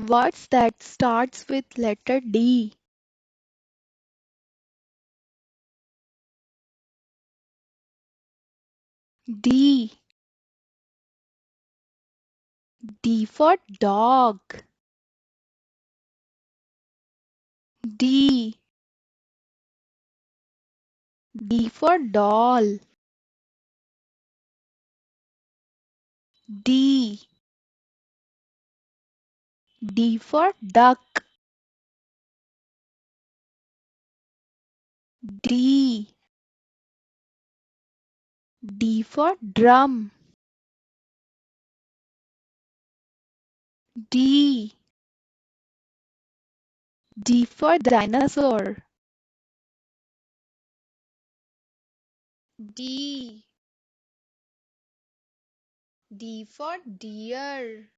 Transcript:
Words that starts with letter D. D. D for dog. D. D for doll. D. D for duck. D. D for drum. D. D for dinosaur. D. D for deer.